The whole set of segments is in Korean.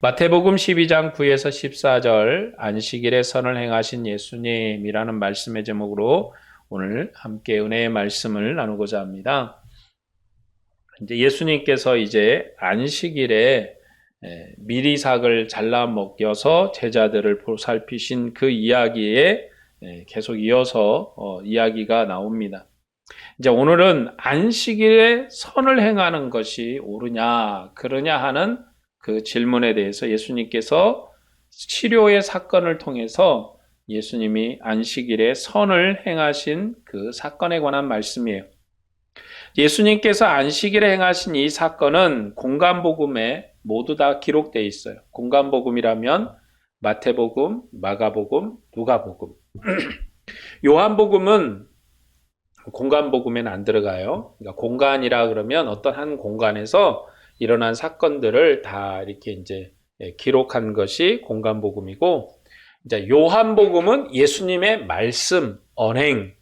마태복음 12장 9에서 14절 안식일에 선을 행하신 예수님이라는 말씀의 제목으로 오늘 함께 은혜의 말씀을 나누고자 합니다. 이제 예수님께서 이제 안식일에 미리삭을 잘라 먹여서 제자들을 보살피신 그 이야기에 계속 이어서 이야기가 나옵니다. 이제 오늘은 안식일에 선을 행하는 것이 옳으냐 그러냐 하는 그 질문에 대해서 예수님께서 치료의 사건을 통해서 예수님이 안식일에 선을 행하신 그 사건에 관한 말씀이에요. 예수님께서 안식일에 행하신 이 사건은 공간복음에 모두 다 기록되어 있어요. 공간복음이라면 마태복음, 마가복음, 누가복음. 요한복음은 공간복음에는 안 들어가요. 그러니까 공간이라 그러면 어떤 한 공간에서 일어난 사건들을 다 이렇게 이제 기록한 것이 공간복음이고, 이제 요한복음은 예수님의 말씀, 언행,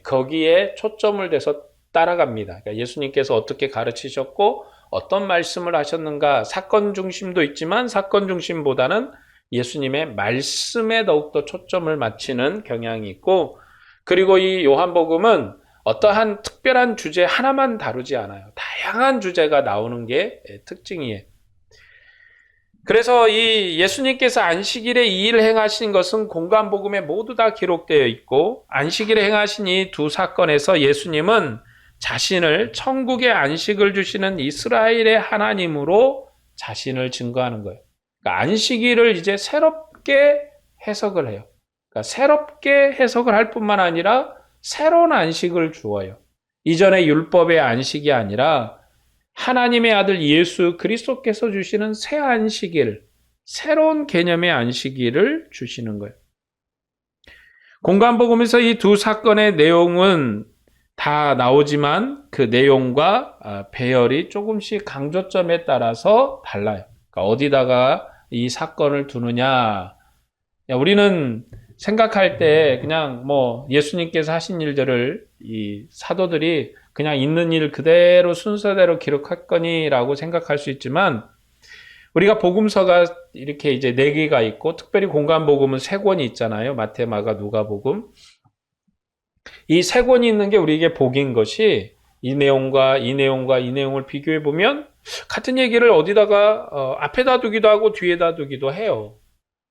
거기에 초점을 대서 따라갑니다. 그러니까 예수님께서 어떻게 가르치셨고 어떤 말씀을 하셨는가, 사건 중심도 있지만 사건 중심보다는 예수님의 말씀에 더욱더 초점을 맞추는 경향이 있고, 그리고 이 요한복음은 어떠한 특별한 주제 하나만 다루지 않아요. 다양한 주제가 나오는 게 특징이에요. 그래서 이 예수님께서 안식일에 이 일을 행하신 것은 공간복음에 모두 다 기록되어 있고, 안식일에 행하신 이 두 사건에서 예수님은 자신을 천국의 안식을 주시는 이스라엘의 하나님으로 자신을 증거하는 거예요. 그러니까 안식일을 이제 새롭게 해석을 해요. 그러니까 새롭게 해석을 할 뿐만 아니라 새로운 안식을 주어요. 이전의 율법의 안식이 아니라 하나님의 아들 예수 그리스도께서 주시는 새 안식일, 새로운 개념의 안식일을 주시는 거예요. 공간복음에서 이 두 사건의 내용은 다 나오지만 그 내용과 배열이 조금씩 강조점에 따라서 달라요. 그러니까 어디다가 이 사건을 두느냐. 우리는 생각할 때 그냥 예수님께서 하신 일들을 이 사도들이 그냥 있는 일 그대로 순서대로 기록했거니라고 생각할 수 있지만, 우리가 복음서가 이렇게 이제 4개가 있고, 특별히 공간복음은 3권이 있잖아요. 마태, 마가, 누가복음. 이 3권이 있는 게 우리에게 복인 것이, 이 내용과 이 내용과 이 내용을 비교해 보면 같은 얘기를 어디다가 앞에다 두기도 하고 뒤에다 두기도 해요.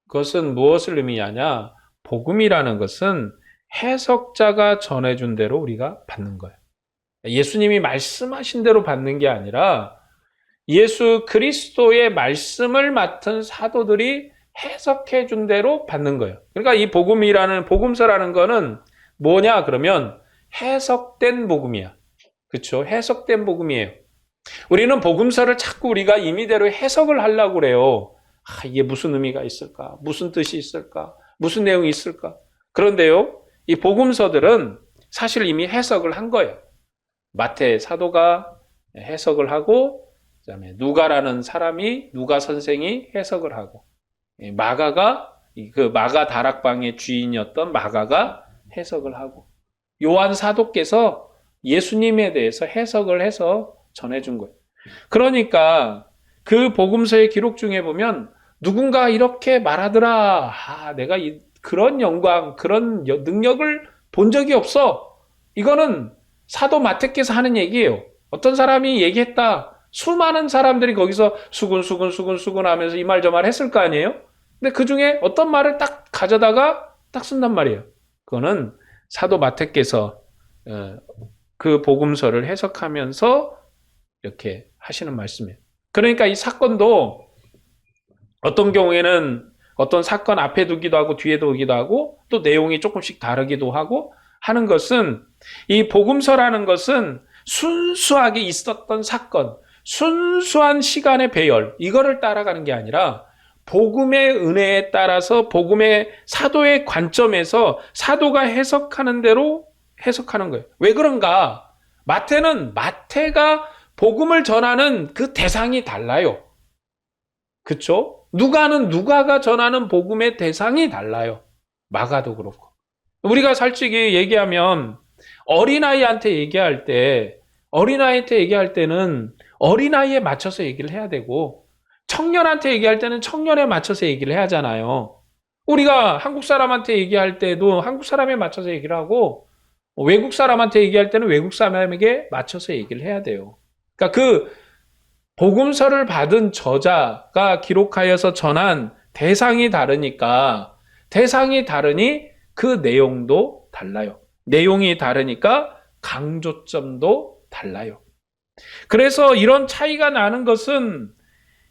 그것은 무엇을 의미하냐? 복음이라는 것은 해석자가 전해준 대로 우리가 받는 거예요. 예수님이 말씀하신 대로 받는 게 아니라 예수 그리스도의 말씀을 맡은 사도들이 해석해 준 대로 받는 거예요. 그러니까 이 복음서라는 거는 뭐냐 그러면 해석된 복음이야. 그렇죠? 해석된 복음이에요. 우리는 복음서를 자꾸 우리가 임의대로 해석을 하려고 그래요. 이게 무슨 의미가 있을까? 무슨 뜻이 있을까? 무슨 내용이 있을까? 그런데요, 이 복음서들은 사실 이미 해석을 한 거예요. 마태 사도가 해석을 하고, 그다음에 누가라는 사람이, 누가 선생이 해석을 하고, 마가가, 그 마가 다락방의 주인이었던 마가가 해석을 하고, 요한 사도께서 예수님에 대해서 해석을 해서 전해준 거예요. 그러니까 그 복음서의 기록 중에 보면 누군가 이렇게 말하더라. 내가 그런 영광, 그런 능력을 본 적이 없어. 이거는 사도 마태께서 하는 얘기예요. 어떤 사람이 얘기했다. 수많은 사람들이 거기서 수군 하면서 이 말 저 말 했을 거 아니에요? 근데 그 중에 어떤 말을 딱 가져다가 딱 쓴단 말이에요. 그거는 사도 마태께서 그 복음서를 해석하면서 이렇게 하시는 말씀이에요. 그러니까 이 사건도 어떤 경우에는 어떤 사건 앞에 두기도 하고 뒤에 두기도 하고 또 내용이 조금씩 다르기도 하고 하는 것은, 이 복음서라는 것은 순수하게 있었던 사건, 순수한 시간의 배열, 이거를 따라가는 게 아니라 복음의 은혜에 따라서 복음의 사도의 관점에서 사도가 해석하는 대로 해석하는 거예요. 왜 그런가? 마태가 복음을 전하는 그 대상이 달라요. 그렇죠? 누가가 전하는 복음의 대상이 달라요. 마가도 그렇고. 우리가 솔직히 얘기하면 어린아이한테 얘기할 때는 어린아이에 맞춰서 얘기를 해야 되고, 청년한테 얘기할 때는 청년에 맞춰서 얘기를 해야 하잖아요. 우리가 한국 사람한테 얘기할 때도 한국 사람에 맞춰서 얘기를 하고 외국 사람한테 얘기할 때는 외국 사람에게 맞춰서 얘기를 해야 돼요. 그러니까 그 복음서를 받은 저자가 기록하여서 전한 대상이 다르니까 대상이 다르니 그 내용도 달라요. 내용이 다르니까 강조점도 달라요. 그래서 이런 차이가 나는 것은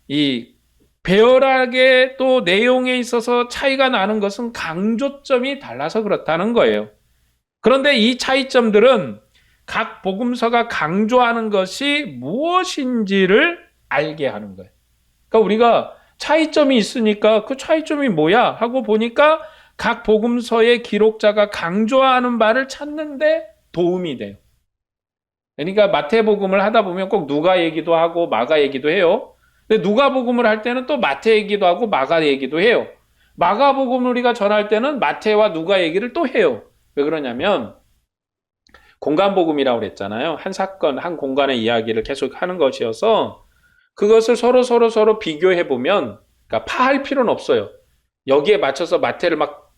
이 배열하게 또 내용에 있어서 차이가 나는 것은 강조점이 달라서 그렇다는 거예요. 그런데 이 차이점들은 각 복음서가 강조하는 것이 무엇인지를 알게 하는 거예요. 그러니까 우리가 차이점이 있으니까 그 차이점이 뭐야 하고 보니까 각 복음서의 기록자가 강조하는 바를 찾는데 도움이 돼요. 그러니까 마태복음을 하다 보면 꼭 누가 얘기도 하고 마가 얘기도 해요. 근데 누가복음을 할 때는 또 마태 얘기도 하고 마가 얘기도 해요. 마가복음을 우리가 전할 때는 마태와 누가 얘기를 또 해요. 왜 그러냐면 공간복음이라고 그랬잖아요. 한 사건, 한 공간의 이야기를 계속 하는 것이어서 그것을 서로 비교해 보면, 그러니까 파할 필요는 없어요. 여기에 맞춰서 마태를 막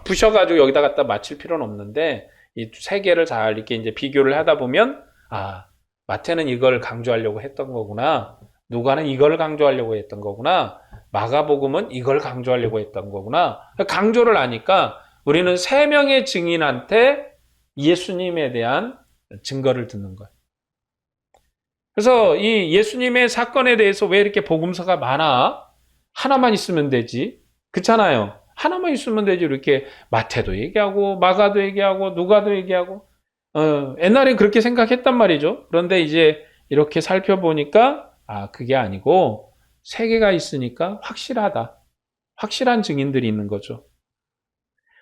부셔가지고 여기다 갖다 맞출 필요는 없는데 이 세 개를 잘 이렇게 이제 비교를 하다 보면 마태는 이걸 강조하려고 했던 거구나. 누가는 이걸 강조하려고 했던 거구나. 마가복음은 이걸 강조하려고 했던 거구나. 강조를 하니까 우리는 세 명의 증인한테 예수님에 대한 증거를 듣는 거예요. 그래서 이 예수님의 사건에 대해서 왜 이렇게 복음서가 많아? 하나만 있으면 되지. 그렇잖아요. 하나만 있으면 되지. 이렇게 마태도 얘기하고 마가도 얘기하고 누가도 얘기하고 옛날에 그렇게 생각했단 말이죠. 그런데 이제 이렇게 살펴보니까 그게 아니고 세 개가 있으니까 확실하다. 확실한 증인들이 있는 거죠.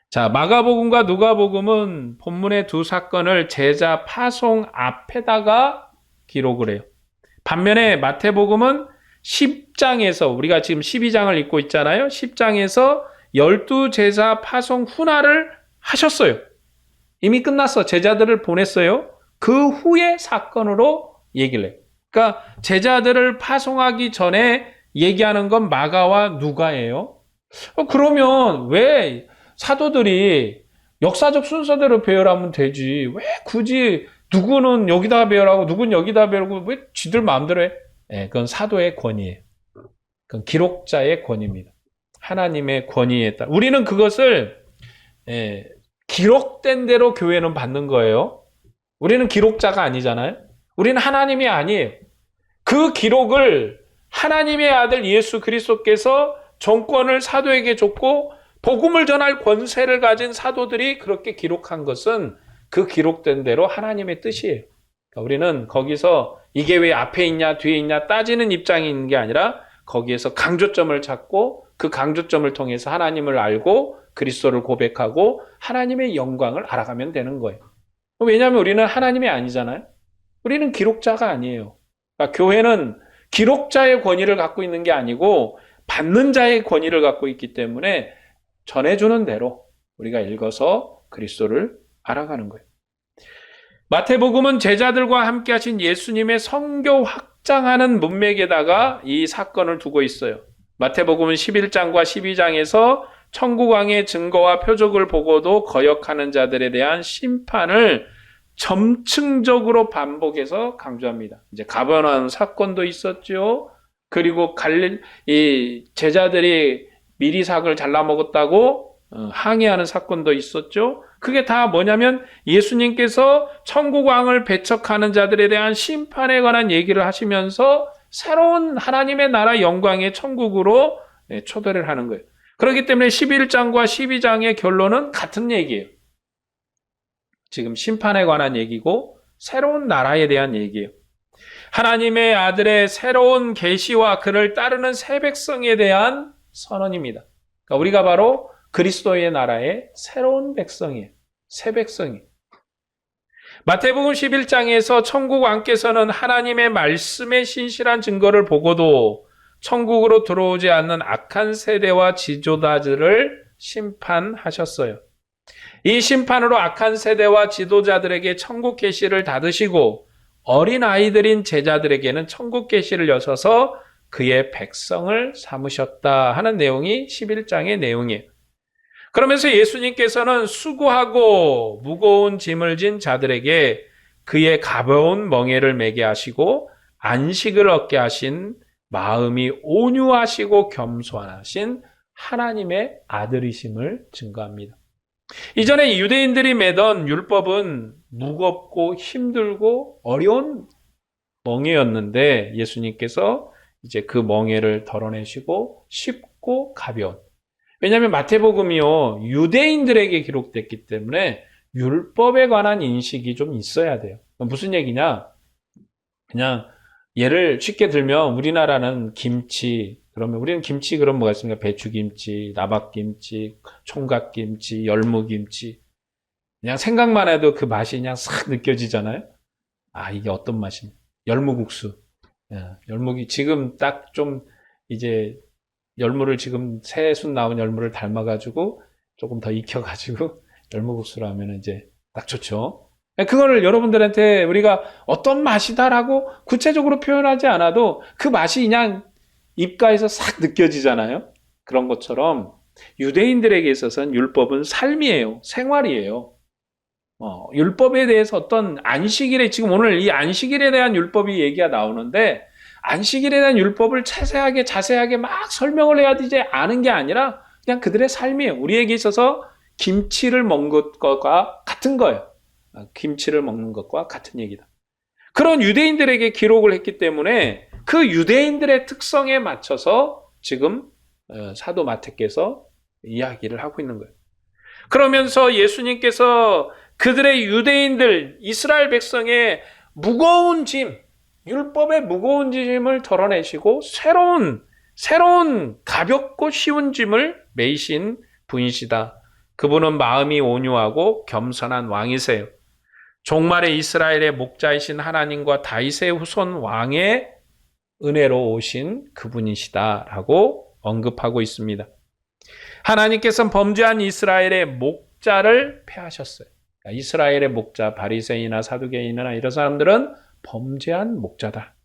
자, 마가복음과 누가복음은 본문의 두 사건을 제자 파송 앞에다가 기록을 해요. 반면에 마태복음은 10장에서 우리가 지금 12장을 읽고 있잖아요. 10장에서 12제자 파송 훈화를 하셨어요. 이미 끝났어. 제자들을 보냈어요. 그 후에 사건으로 얘기를 해요. 그러니까 제자들을 파송하기 전에 얘기하는 건 마가와 누가예요. 그러면 왜 사도들이 역사적 순서대로 배열하면 되지? 왜 굳이 누구는 여기다 배열하고 누구는 여기다 배열하고 왜 지들 마음대로 해? 그건 사도의 권위예요. 그건 기록자의 권위입니다. 하나님의 권위에 따라. 우리는 그것을 기록된 대로 교회는 받는 거예요. 우리는 기록자가 아니잖아요. 우리는 하나님이 아니에요. 그 기록을 하나님의 아들 예수 그리스도께서 정권을 사도에게 줬고 복음을 전할 권세를 가진 사도들이 그렇게 기록한 것은 그 기록된 대로 하나님의 뜻이에요. 그러니까 우리는 거기서 이게 왜 앞에 있냐 뒤에 있냐 따지는 입장이 있는 게 아니라 거기에서 강조점을 찾고 그 강조점을 통해서 하나님을 알고 그리스도를 고백하고 하나님의 영광을 알아가면 되는 거예요. 왜냐하면 우리는 하나님이 아니잖아요. 우리는 기록자가 아니에요. 그러니까 교회는 기록자의 권위를 갖고 있는 게 아니고 받는 자의 권위를 갖고 있기 때문에 전해주는 대로 우리가 읽어서 그리스도를 알아가는 거예요. 마태복음은 제자들과 함께 하신 예수님의 선교 확장하는 문맥에다가 이 사건을 두고 있어요. 마태복음은 11장과 12장에서 천국왕의 증거와 표적을 보고도 거역하는 자들에 대한 심판을 점층적으로 반복해서 강조합니다. 이제 가버나움 사건도 있었죠. 그리고 이 제자들이 미리삭을 잘라 먹었다고 항의하는 사건도 있었죠. 그게 다 뭐냐면 예수님께서 천국왕을 배척하는 자들에 대한 심판에 관한 얘기를 하시면서 새로운 하나님의 나라 영광의 천국으로 초대를 하는 거예요. 그렇기 때문에 11장과 12장의 결론은 같은 얘기예요. 지금 심판에 관한 얘기고 새로운 나라에 대한 얘기예요. 하나님의 아들의 새로운 계시와 그를 따르는 새 백성에 대한 선언입니다. 그러니까 우리가 바로 그리스도의 나라의 새로운 백성이에요. 새 백성이에요. 마태복음 11장에서 천국 왕께서는 하나님의 말씀의 신실한 증거를 보고도 천국으로 들어오지 않는 악한 세대와 지도자들을 심판하셨어요. 이 심판으로 악한 세대와 지도자들에게 천국 계시를 닫으시고 어린 아이들인 제자들에게는 천국 계시를 여셔서 그의 백성을 삼으셨다 하는 내용이 11장의 내용이에요. 그러면서 예수님께서는 수고하고 무거운 짐을 진 자들에게 그의 가벼운 멍에를 매게 하시고 안식을 얻게 하신 마음이 온유하시고 겸손하신 하나님의 아들이심을 증거합니다. 이전에 유대인들이 매던 율법은 무겁고 힘들고 어려운 멍에였는데 예수님께서 이제 그 멍에를 덜어내시고 쉽고 가벼운. 왜냐하면 마태복음이요, 유대인들에게 기록됐기 때문에 율법에 관한 인식이 좀 있어야 돼요. 무슨 얘기냐? 그냥 예를 쉽게 들면 우리나라는 김치, 그러면 우리는 김치 그럼 뭐가 있습니까? 배추김치, 나박김치, 총각김치, 열무김치. 그냥 생각만 해도 그 맛이 그냥 싹 느껴지잖아요. 아, 이게 어떤 맛이냐? 열무국수. 열무기 지금 딱 좀 이제 열무를 지금 새순 나온 열무를 삶아가지고 조금 더 익혀가지고 열무국수로 하면 이제 딱 좋죠. 그거를 여러분들한테 우리가 어떤 맛이다라고 구체적으로 표현하지 않아도 그 맛이 그냥 입가에서 싹 느껴지잖아요. 그런 것처럼 유대인들에게 있어서는 율법은 삶이에요. 생활이에요. 율법에 대해서 어떤 안식일에 지금 오늘 이 안식일에 대한 율법이 얘기가 나오는데 안식일에 대한 율법을 자세하게 막 설명을 해야 되지 않은 게 아니라 그냥 그들의 삶이에요. 우리에게 있어서 김치를 먹는 것과 같은 거예요. 김치를 먹는 것과 같은 얘기다. 그런 유대인들에게 기록을 했기 때문에 그 유대인들의 특성에 맞춰서 지금 사도 마태께서 이야기를 하고 있는 거예요. 그러면서 예수님께서 그들의 유대인들, 이스라엘 백성의 무거운 짐, 율법의 무거운 짐을 덜어내시고 새로운 가볍고 쉬운 짐을 메이신 분이시다. 그분은 마음이 온유하고 겸손한 왕이세요. 종말의 이스라엘의 목자이신 하나님과 다윗의 후손 왕의 은혜로 오신 그분이시다라고 언급하고 있습니다. 하나님께서는 범죄한 이스라엘의 목자를 폐하셨어요. 이스라엘의 목자, 바리새인이나 사두개인이나 이런 사람들은 범죄한 목자다.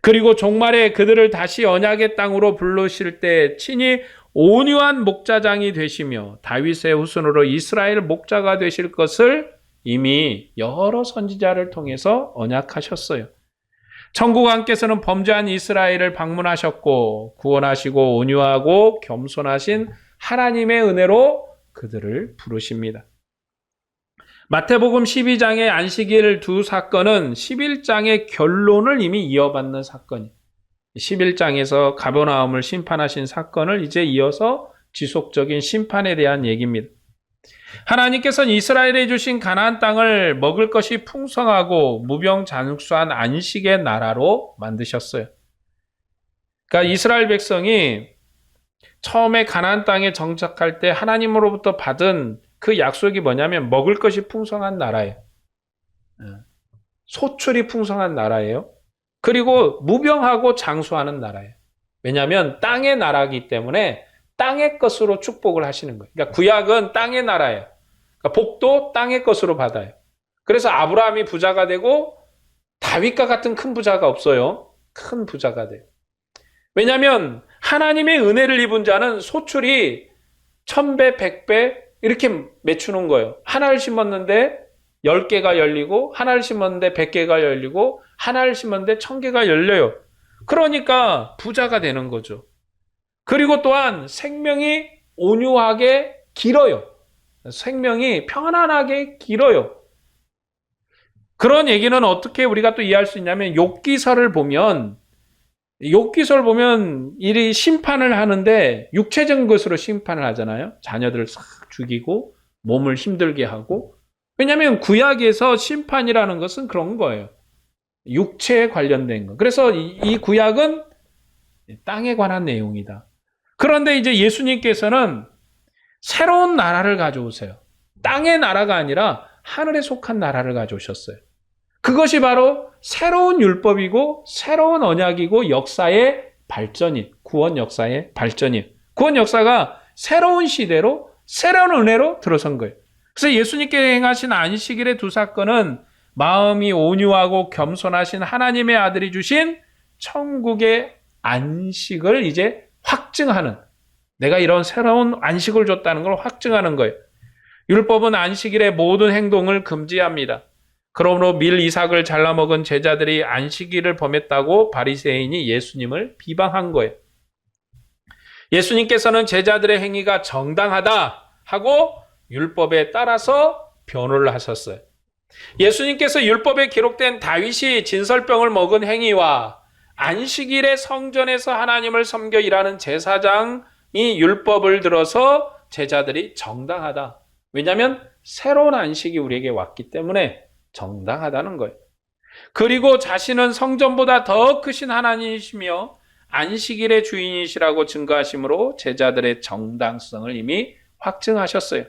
그리고 종말에 그들을 다시 언약의 땅으로 부르실 때 친히 온유한 목자장이 되시며 다윗의 후손으로 이스라엘 목자가 되실 것을 이미 여러 선지자를 통해서 언약하셨어요. 천국 왕께서는 범죄한 이스라엘을 방문하셨고 구원하시고 온유하고 겸손하신 하나님의 은혜로 그들을 부르십니다. 마태복음 12장의 안식일 두 사건은 11장의 결론을 이미 이어받는 사건이에요. 11장에서 가버나움을 심판하신 사건을 이제 이어서 지속적인 심판에 대한 얘기입니다. 하나님께서는 이스라엘에 주신 가나안 땅을 먹을 것이 풍성하고 무병장수한 안식의 나라로 만드셨어요. 그러니까 이스라엘 백성이 처음에 가나안 땅에 정착할 때 하나님으로부터 받은 그 약속이 뭐냐면 먹을 것이 풍성한 나라예요. 소출이 풍성한 나라예요. 그리고 무병하고 장수하는 나라예요. 왜냐하면 땅의 나라이기 때문에 땅의 것으로 축복을 하시는 거예요. 그러니까 구약은 땅의 나라예요. 그러니까 복도 땅의 것으로 받아요. 그래서 아브라함이 부자가 되고 다윗과 같은 큰 부자가 없어요. 큰 부자가 돼요. 왜냐하면 하나님의 은혜를 입은 자는 소출이 1000배, 100배 이렇게 맺추는 거예요. 하나를 심었는데 10개가 열리고 하나를 심었는데 100개가 열리고 하나를 심었는데 1000개가 열려요. 그러니까 부자가 되는 거죠. 그리고 또한 생명이 온유하게 길어요. 생명이 편안하게 길어요. 그런 얘기는 어떻게 우리가 또 이해할 수 있냐면 욥기서를 보면 이 심판을 하는데 육체적인 것으로 심판을 하잖아요. 자녀들을 싹 죽이고 몸을 힘들게 하고. 왜냐하면 구약에서 심판이라는 것은 그런 거예요. 육체에 관련된 거. 그래서 이 구약은 땅에 관한 내용이다. 그런데 이제 예수님께서는 새로운 나라를 가져오세요. 땅의 나라가 아니라 하늘에 속한 나라를 가져오셨어요. 그것이 바로 새로운 율법이고 새로운 언약이고 역사의 발전이, 구원 역사의 발전이. 구원 역사가 새로운 시대로 새로운 은혜로 들어선 거예요. 그래서 예수님께 행하신 안식일의 두 사건은 마음이 온유하고 겸손하신 하나님의 아들이 주신 천국의 안식을 이제 확증하는, 내가 이런 새로운 안식을 줬다는 걸 확증하는 거예요. 율법은 안식일의 모든 행동을 금지합니다. 그러므로 밀 이삭을 잘라먹은 제자들이 안식일을 범했다고 바리새인이 예수님을 비방한 거예요. 예수님께서는 제자들의 행위가 정당하다 하고 율법에 따라서 변호를 하셨어요. 예수님께서 율법에 기록된 다윗이 진설병을 먹은 행위와 안식일에 성전에서 하나님을 섬겨 일하는 제사장이 율법을 들어서 제자들이 정당하다. 왜냐하면 새로운 안식이 우리에게 왔기 때문에 정당하다는 거예요. 그리고 자신은 성전보다 더 크신 하나님이시며 안식일의 주인이시라고 증거하심으로 제자들의 정당성을 이미 확증하셨어요.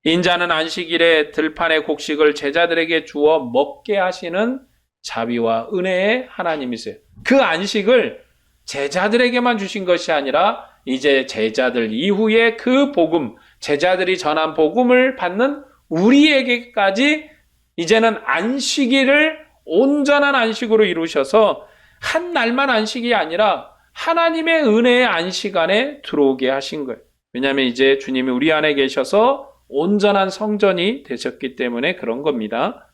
인자는 안식일에 들판의 곡식을 제자들에게 주어 먹게 하시는 자비와 은혜의 하나님이세요. 그 안식을 제자들에게만 주신 것이 아니라 이제 제자들 이후에 그 복음, 제자들이 전한 복음을 받는 우리에게까지 이제는 안식일을 온전한 안식으로 이루셔서 한 날만 안식이 아니라 하나님의 은혜의 안식 안에 들어오게 하신 거예요. 왜냐하면 이제 주님이 우리 안에 계셔서 온전한 성전이 되셨기 때문에 그런 겁니다.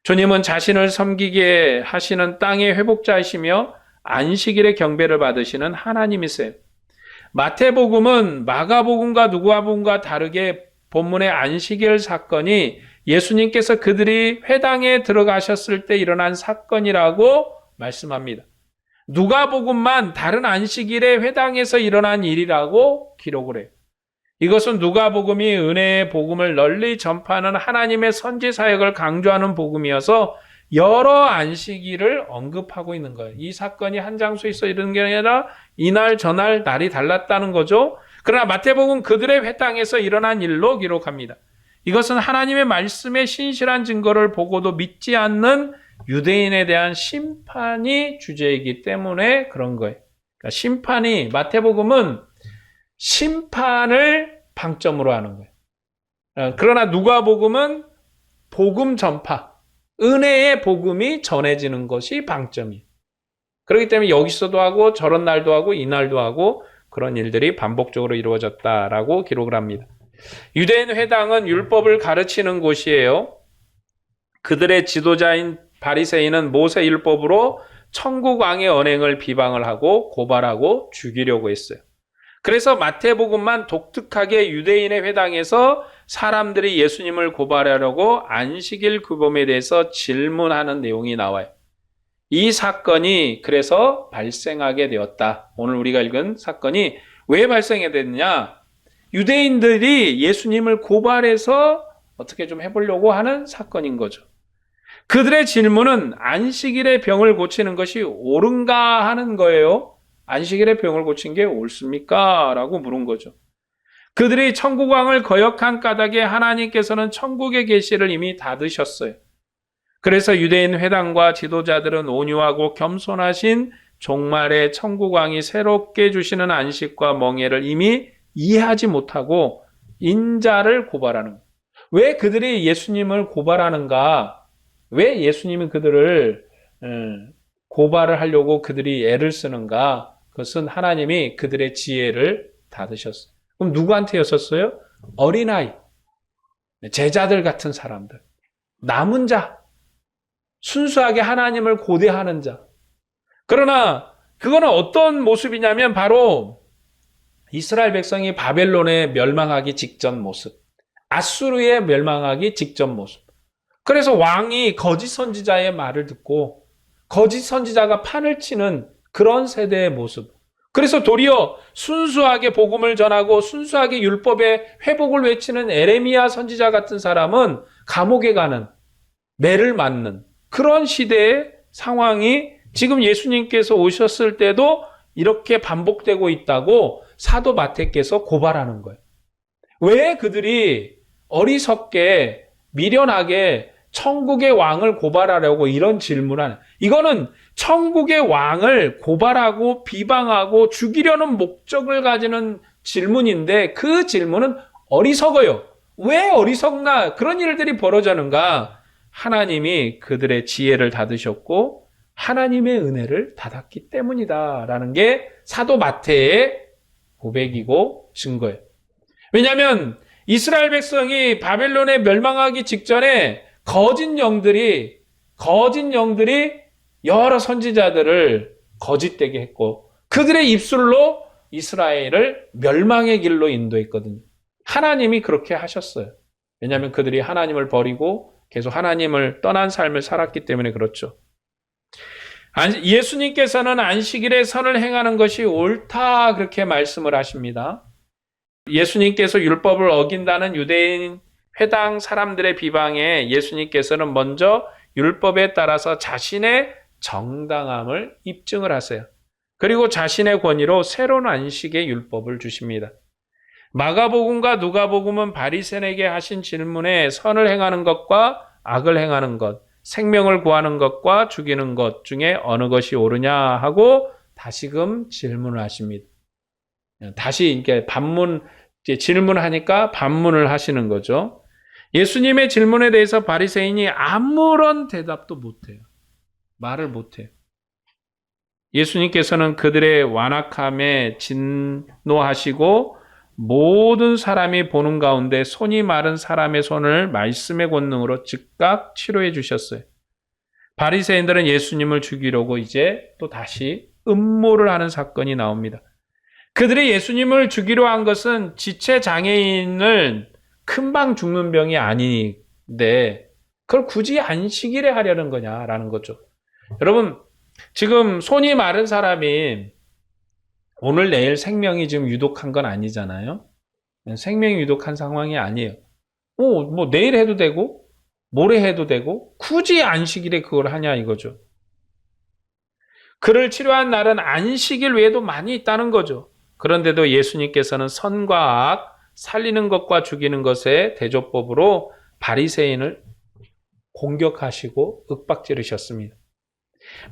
주님은 자신을 섬기게 하시는 땅의 회복자이시며 안식일의 경배를 받으시는 하나님이세요. 마태복음은 마가복음과 누가복음과 다르게 본문의 안식일 사건이 예수님께서 그들이 회당에 들어가셨을 때 일어난 사건이라고 말씀합니다. 누가복음만 다른 안식일의 회당에서 일어난 일이라고 기록을 해요. 이것은 누가복음이 은혜의 복음을 널리 전파하는 하나님의 선지 사역을 강조하는 복음이어서 여러 안식일을 언급하고 있는 거예요. 이 사건이 한 장소에 있어 이런 게 아니라 이날 저날 날이 달랐다는 거죠. 그러나 마태복음 그들의 회당에서 일어난 일로 기록합니다. 이것은 하나님의 말씀의 신실한 증거를 보고도 믿지 않는 유대인에 대한 심판이 주제이기 때문에 그런 거예요. 그러니까 심판이, 마태복음은 심판을 방점으로 하는 거예요. 그러나 누가복음은 복음 전파, 은혜의 복음이 전해지는 것이 방점이에요. 그렇기 때문에 여기서도 하고 저런 날도 하고 이날도 하고 그런 일들이 반복적으로 이루어졌다라고 기록을 합니다. 유대인 회당은 율법을 가르치는 곳이에요. 그들의 지도자인 바리새인은 모세 율법으로 천국 왕의 언행을 비방을 하고 고발하고 죽이려고 했어요. 그래서 마태복음만 독특하게 유대인의 회당에서 사람들이 예수님을 고발하려고 안식일 규범에 대해서 질문하는 내용이 나와요. 이 사건이 그래서 발생하게 되었다. 오늘 우리가 읽은 사건이 왜 발생하게 됐느냐? 유대인들이 예수님을 고발해서 어떻게 좀 해보려고 하는 사건인 거죠. 그들의 질문은 안식일의 병을 고치는 것이 옳은가 하는 거예요. 안식일의 병을 고친 게 옳습니까? 라고 물은 거죠. 그들이 천국왕을 거역한 까닭에 하나님께서는 천국의 계시를 이미 닫으셨어요. 그래서 유대인 회당과 지도자들은 온유하고 겸손하신 종말의 천국왕이 새롭게 주시는 안식과 멍에를 이미 이해하지 못하고 인자를 고발하는 거예요. 왜 그들이 예수님을 고발하는가? 왜 예수님이 그들을 고발을 하려고 그들이 애를 쓰는가? 그것은 하나님이 그들의 지혜를 닫으셨어요. 그럼 누구한테였었어요? 어린아이, 제자들 같은 사람들, 남은 자, 순수하게 하나님을 고대하는 자. 그러나 그거는 어떤 모습이냐면 바로 이스라엘 백성이 바벨론에 멸망하기 직전 모습, 아수르에 멸망하기 직전 모습. 그래서 왕이 거짓 선지자의 말을 듣고 거짓 선지자가 판을 치는 그런 세대의 모습. 그래서 도리어 순수하게 복음을 전하고 순수하게 율법의 회복을 외치는 에레미야 선지자 같은 사람은 감옥에 가는, 매를 맞는 그런 시대의 상황이 지금 예수님께서 오셨을 때도 이렇게 반복되고 있다고 사도 마태께서 고발하는 거예요. 왜 그들이 어리석게 미련하게 천국의 왕을 고발하려고 이런 질문을 하는, 이거는 천국의 왕을 고발하고 비방하고 죽이려는 목적을 가지는 질문인데 그 질문은 어리석어요. 왜 어리석나? 그런 일들이 벌어졌는가? 하나님이 그들의 지혜를 닫으셨고 하나님의 은혜를 받았기 때문이다라는 게 사도 마태의 고백이고 증거예요. 왜냐하면 이스라엘 백성이 바벨론에 멸망하기 직전에 거짓 영들이 여러 선지자들을 거짓되게 했고 그들의 입술로 이스라엘을 멸망의 길로 인도했거든요. 하나님이 그렇게 하셨어요. 왜냐하면 그들이 하나님을 버리고 계속 하나님을 떠난 삶을 살았기 때문에 그렇죠. 예수님께서는 안식일에 선을 행하는 것이 옳다 그렇게 말씀을 하십니다. 예수님께서 율법을 어긴다는 유대인 회당 사람들의 비방에 예수님께서는 먼저 율법에 따라서 자신의 정당함을 입증을 하세요. 그리고 자신의 권위로 새로운 안식의 율법을 주십니다. 마가복음과 누가복음은 바리새인에게 하신 질문에 선을 행하는 것과 악을 행하는 것, 생명을 구하는 것과 죽이는 것 중에 어느 것이 옳으냐 하고 다시금 질문을 하십니다. 다시 이렇게 질문하니까 반문을 하시는 거죠. 예수님의 질문에 대해서 바리새인이 아무런 대답도 못해요. 말을 못해요. 예수님께서는 그들의 완악함에 진노하시고 모든 사람이 보는 가운데 손이 마른 사람의 손을 말씀의 권능으로 즉각 치료해 주셨어요. 바리새인들은 예수님을 죽이려고 이제 또 다시 음모를 하는 사건이 나옵니다. 그들이 예수님을 죽이려 한 것은 지체 장애인을 금방 죽는 병이 아닌데 그걸 굳이 안식일에 하려는 거냐라는 거죠. 여러분, 지금 손이 마른 사람이 오늘 내일 생명이 지금 유독한 건 아니잖아요. 생명이 유독한 상황이 아니에요. 뭐 내일 해도 되고 모레 해도 되고 굳이 안식일에 그걸 하냐 이거죠. 그를 치료한 날은 안식일 외에도 많이 있다는 거죠. 그런데도 예수님께서는 선과 악, 살리는 것과 죽이는 것의 대조법으로 바리새인을 공격하시고 윽박지르셨습니다.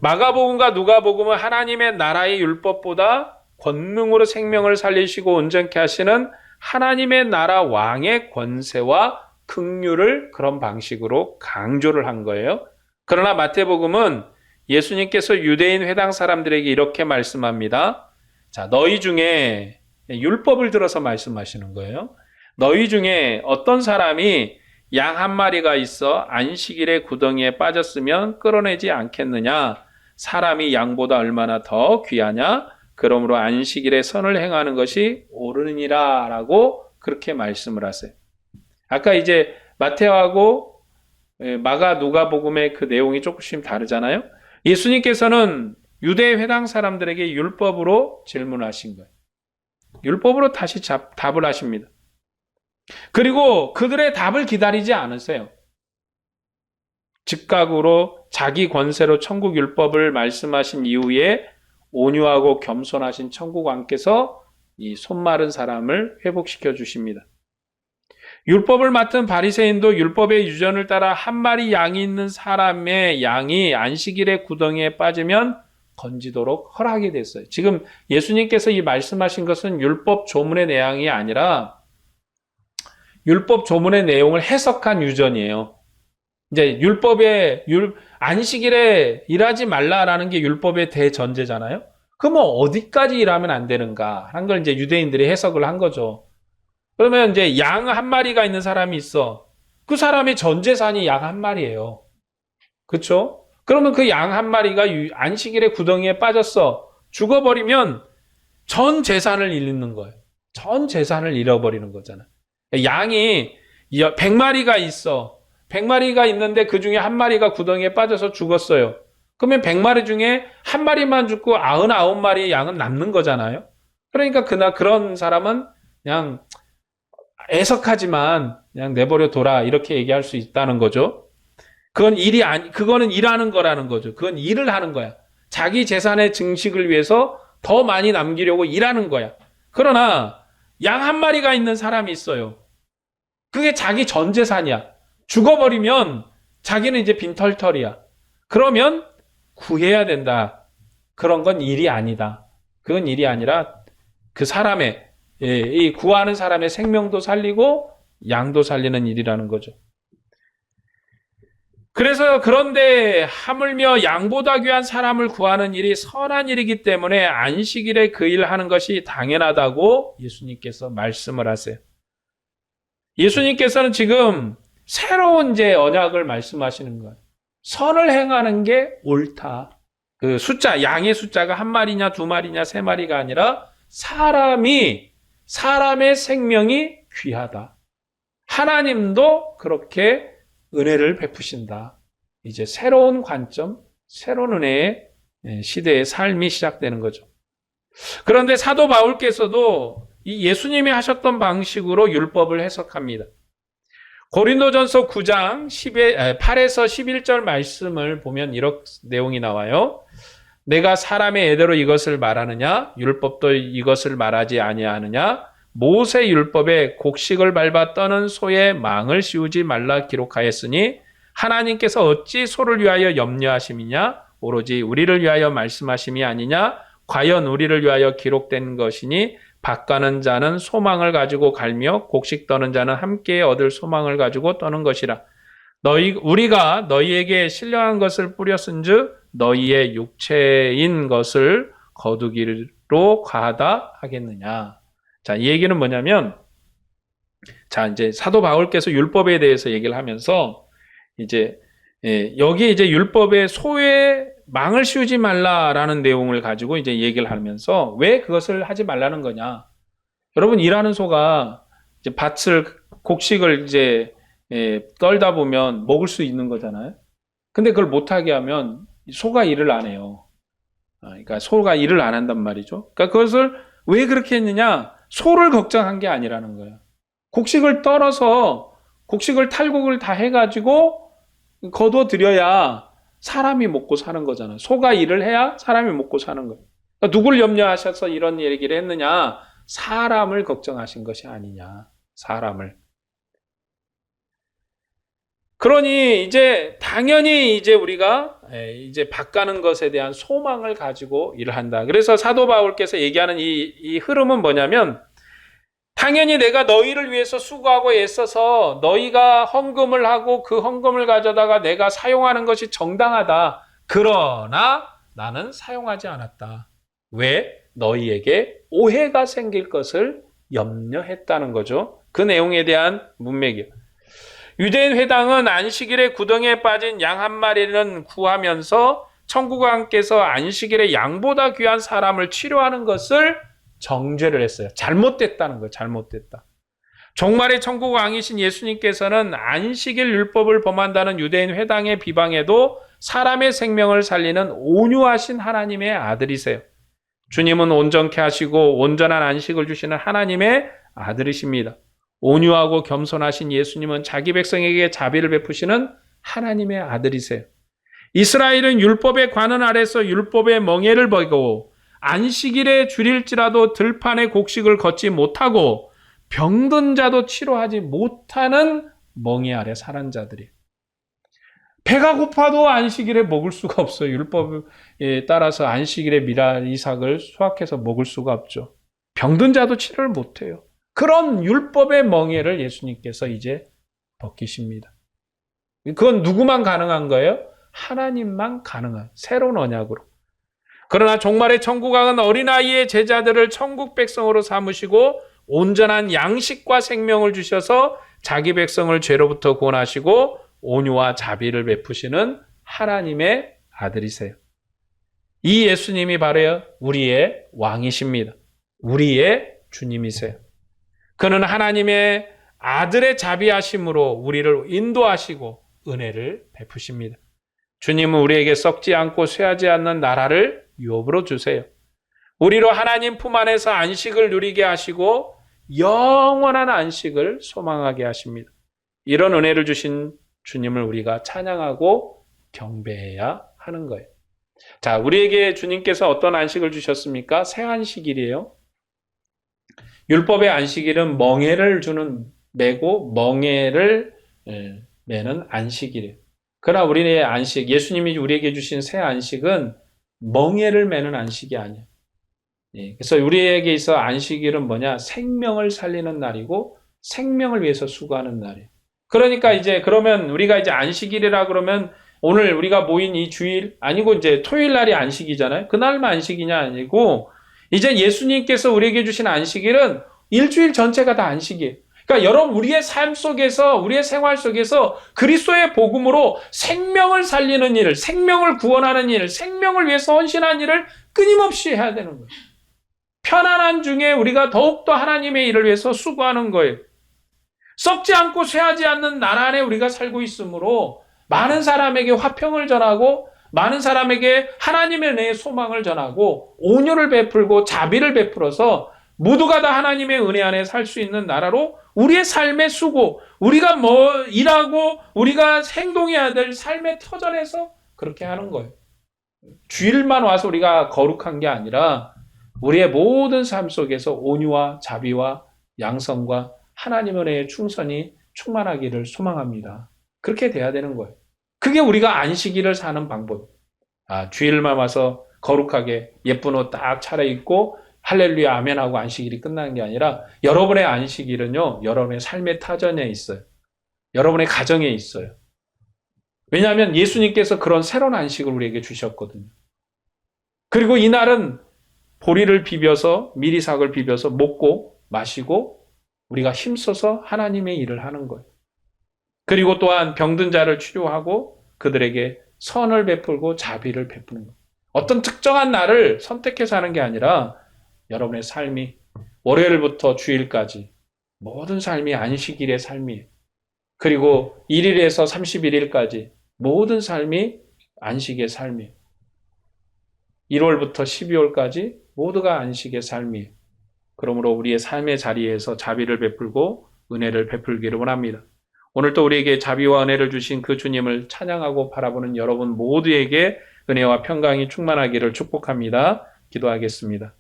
마가복음과 누가복음은 하나님의 나라의 율법보다 권능으로 생명을 살리시고 온전케 하시는 하나님의 나라 왕의 권세와 긍휼을 그런 방식으로 강조를 한 거예요. 그러나 마태복음은 예수님께서 유대인 회당 사람들에게 이렇게 말씀합니다. 자, 너희 중에 율법을 들어서 말씀하시는 거예요. 너희 중에 어떤 사람이 양 한 마리가 있어 안식일에 구덩이에 빠졌으면 끌어내지 않겠느냐? 사람이 양보다 얼마나 더 귀하냐? 그러므로 안식일에 선을 행하는 것이 옳으니라 라고 그렇게 말씀을 하세요. 아까 이제 마태하고 마가 누가복음의 그 내용이 조금씩 다르잖아요. 예수님께서는 유대 회당 사람들에게 율법으로 질문하신 거예요. 율법으로 다시 답을 하십니다. 그리고 그들의 답을 기다리지 않으세요. 즉각으로 자기 권세로 천국 율법을 말씀하신 이후에 온유하고 겸손하신 천국 왕께서 이 손마른 사람을 회복시켜 주십니다. 율법을 맡은 바리새인도 율법의 유전을 따라 한 마리 양이 있는 사람의 양이 안식일에 구덩이에 빠지면 건지도록 허락이 됐어요. 지금 예수님께서 이 말씀하신 것은 율법 조문의 내용이 아니라 율법 조문의 내용을 해석한 유전이에요. 이제 안식일에 일하지 말라라는 게 율법의 대전제잖아요. 그럼 어디까지 일하면 안 되는가 하는 걸 이제 유대인들이 해석을 한 거죠. 그러면 이제 양 한 마리가 있는 사람이 있어. 그 사람의 전 재산이 양 한 마리예요. 그렇죠? 그러면 그 양 한 마리가 안식일에 구덩이에 빠졌어. 죽어버리면 전 재산을 잃는 거예요. 전 재산을 잃어버리는 거잖아. 양이 100마리가 있어. 100마리가 있는데 그 중에 한 마리가 구덩이에 빠져서 죽었어요. 그러면 100마리 중에 한 마리만 죽고 99마리의 양은 남는 거잖아요. 그러니까 그런 사람은 그냥 애석하지만 그냥 내버려 둬라 이렇게 얘기할 수 있다는 거죠. 그거는 일하는 거라는 거죠. 그건 일을 하는 거야. 자기 재산의 증식을 위해서 더 많이 남기려고 일하는 거야. 그러나 양 한 마리가 있는 사람이 있어요. 그게 자기 전 재산이야. 죽어버리면 자기는 이제 빈털털이야. 그러면 구해야 된다. 그런 건 일이 아니다. 그건 일이 아니라 그 사람의 이 구하는 사람의 생명도 살리고 양도 살리는 일이라는 거죠. 그래서 그런데 하물며 양보다 귀한 사람을 구하는 일이 선한 일이기 때문에 안식일에 그 일을 하는 것이 당연하다고 예수님께서 말씀을 하세요. 예수님께서는 지금 새로운 이제 언약을 말씀하시는 거예요. 선을 행하는 게 옳다. 그 숫자, 양의 숫자가 한 마리냐, 두 마리냐, 세 마리가 아니라 사람의 생명이 귀하다. 하나님도 그렇게 은혜를 베푸신다. 이제 새로운 관점, 새로운 은혜의 시대의 삶이 시작되는 거죠. 그런데 사도 바울께서도 이 예수님이 하셨던 방식으로 율법을 해석합니다. 고린도전서 9장 8에서 11절 말씀을 보면 이런 내용이 나와요. 내가 사람의 예대로 이것을 말하느냐? 율법도 이것을 말하지 아니하느냐? 모세 율법에 곡식을 밟아 떠는 소에 망을 씌우지 말라 기록하였으니 하나님께서 어찌 소를 위하여 염려하심이냐? 오로지 우리를 위하여 말씀하심이 아니냐? 과연 우리를 위하여 기록된 것이니 밭가는 자는 소망을 가지고 갈며 곡식 떠는 자는 함께 얻을 소망을 가지고 떠는 것이라. 우리가 너희에게 신령한 것을 뿌렸은즉 너희의 육체인 것을 거두기로 과하다 하겠느냐. 자, 이 얘기는 뭐냐면, 자, 이제 사도 바울께서 율법에 대해서 얘기를 하면서, 이제, 여기 이제 율법에 소에 망을 씌우지 말라라는 내용을 가지고 이제 얘기를 하면서, 왜 그것을 하지 말라는 거냐. 여러분, 일하는 소가 이제 곡식을 이제, 떨다 보면 먹을 수 있는 거잖아요. 근데 그걸 못하게 하면 소가 일을 안 해요. 그러니까 소가 일을 안 한단 말이죠. 그러니까 그것을 왜 그렇게 했느냐? 소를 걱정한 게 아니라는 거예요. 곡식을 떨어서 곡식을 탈곡을 다 해가지고 거둬들여야 사람이 먹고 사는 거잖아요. 소가 일을 해야 사람이 먹고 사는 거예요. 그러니까 누굴 염려하셔서 이런 얘기를 했느냐? 사람을 걱정하신 것이 아니냐. 사람을. 그러니 이제 당연히 이제 우리가 이제 밭가는 것에 대한 소망을 가지고 일을 한다. 그래서 사도 바울께서 얘기하는 이 흐름은 뭐냐면 당연히 내가 너희를 위해서 수고하고 애써서 너희가 헌금을 하고 그 헌금을 가져다가 내가 사용하는 것이 정당하다. 그러나 나는 사용하지 않았다. 왜? 너희에게 오해가 생길 것을 염려했다는 거죠. 그 내용에 대한 문맥이에요. 유대인 회당은 안식일에 구덩이에 빠진 양 한 마리는 구하면서 천국왕께서 안식일에 양보다 귀한 사람을 치료하는 것을 정죄를 했어요. 잘못됐다는 거예요. 잘못됐다. 종말의 천국왕이신 예수님께서는 안식일 율법을 범한다는 유대인 회당의 비방에도 사람의 생명을 살리는 온유하신 하나님의 아들이세요. 주님은 온전케 하시고 온전한 안식을 주시는 하나님의 아들이십니다. 온유하고 겸손하신 예수님은 자기 백성에게 자비를 베푸시는 하나님의 아들이세요. 이스라엘은 율법의 관원 아래서 율법의 멍에를 보고 안식일에 줄일지라도 들판에 곡식을 걷지 못하고 병든 자도 치료하지 못하는 멍에 아래 살은 자들이에요. 배가 고파도 안식일에 먹을 수가 없어요. 율법에 따라서 안식일에 미랄 이삭을 수확해서 먹을 수가 없죠. 병든 자도 치료를 못해요. 그런 율법의 멍에를 예수님께서 이제 벗기십니다. 그건 누구만 가능한 거예요? 하나님만 가능한 새로운 언약으로. 그러나 종말의 천국왕은 어린아이의 제자들을 천국 백성으로 삼으시고 온전한 양식과 생명을 주셔서 자기 백성을 죄로부터 구원하시고 온유와 자비를 베푸시는 하나님의 아들이세요. 이 예수님이 바로 우리의 왕이십니다. 우리의 주님이세요. 그는 하나님의 아들의 자비하심으로 우리를 인도하시고 은혜를 베푸십니다. 주님은 우리에게 썩지 않고 쇠하지 않는 나라를 유업으로 주세요. 우리로 하나님 품 안에서 안식을 누리게 하시고 영원한 안식을 소망하게 하십니다. 이런 은혜를 주신 주님을 우리가 찬양하고 경배해야 하는 거예요. 자, 우리에게 주님께서 어떤 안식을 주셨습니까? 새 안식일이에요. 율법의 안식일은 멍에를 메고 멍에를 매는 안식일이에요. 그러나 우리의 안식, 예수님이 우리에게 주신 새 안식은 멍에를 매는 안식이 아니에요. 그래서 우리에게 있어 안식일은 뭐냐? 생명을 살리는 날이고 생명을 위해서 수고하는 날이에요. 그러니까 이제 그러면 우리가 이제 안식일이라 그러면 오늘 우리가 모인 이 주일 아니고 이제 토요일 날이 안식이잖아요. 그날만 안식이냐 아니고 이제 예수님께서 우리에게 주신 안식일은 일주일 전체가 다 안식이에요. 그러니까 여러분 우리의 삶 속에서 우리의 생활 속에서 그리스도의 복음으로 생명을 살리는 일을 생명을 구원하는 일, 생명을 위해서 헌신한 일을 끊임없이 해야 되는 거예요. 편안한 중에 우리가 더욱더 하나님의 일을 위해서 수고하는 거예요. 썩지 않고 쇠하지 않는 나라 안에 우리가 살고 있으므로 많은 사람에게 화평을 전하고 많은 사람에게 하나님의 은혜의 소망을 전하고 온유를 베풀고 자비를 베풀어서 모두가 다 하나님의 은혜 안에 살 수 있는 나라로 우리의 삶의 수고, 우리가 뭐 일하고 우리가 행동해야 될 삶의 터전에서 그렇게 하는 거예요. 주일만 와서 우리가 거룩한 게 아니라 우리의 모든 삶 속에서 온유와 자비와 양성과 하나님의 은혜의 충성이 충만하기를 소망합니다. 그렇게 돼야 되는 거예요. 그게 우리가 안식일을 사는 방법. 주일만 와서 거룩하게 예쁜 옷 딱 차려입고 할렐루야 아멘하고 안식일이 끝나는 게 아니라 여러분의 안식일은요. 여러분의 삶의 타전에 있어요. 여러분의 가정에 있어요. 왜냐하면 예수님께서 그런 새로운 안식을 우리에게 주셨거든요. 그리고 이날은 보리를 비벼서 미리삭을 비벼서 먹고 마시고 우리가 힘써서 하나님의 일을 하는 거예요. 그리고 또한 병든 자를 치료하고 그들에게 선을 베풀고 자비를 베푸는 거예요. 어떤 특정한 날을 선택해서 하는 게 아니라 여러분의 삶이 월요일부터 주일까지 모든 삶이 안식일의 삶이에요. 그리고 1일에서 31일까지 모든 삶이 안식의 삶이에요. 1월부터 12월까지 모두가 안식의 삶이에요. 그러므로 우리의 삶의 자리에서 자비를 베풀고 은혜를 베풀기를 원합니다. 오늘 또 우리에게 자비와 은혜를 주신 그 주님을 찬양하고 바라보는 여러분 모두에게 은혜와 평강이 충만하기를 축복합니다. 기도하겠습니다.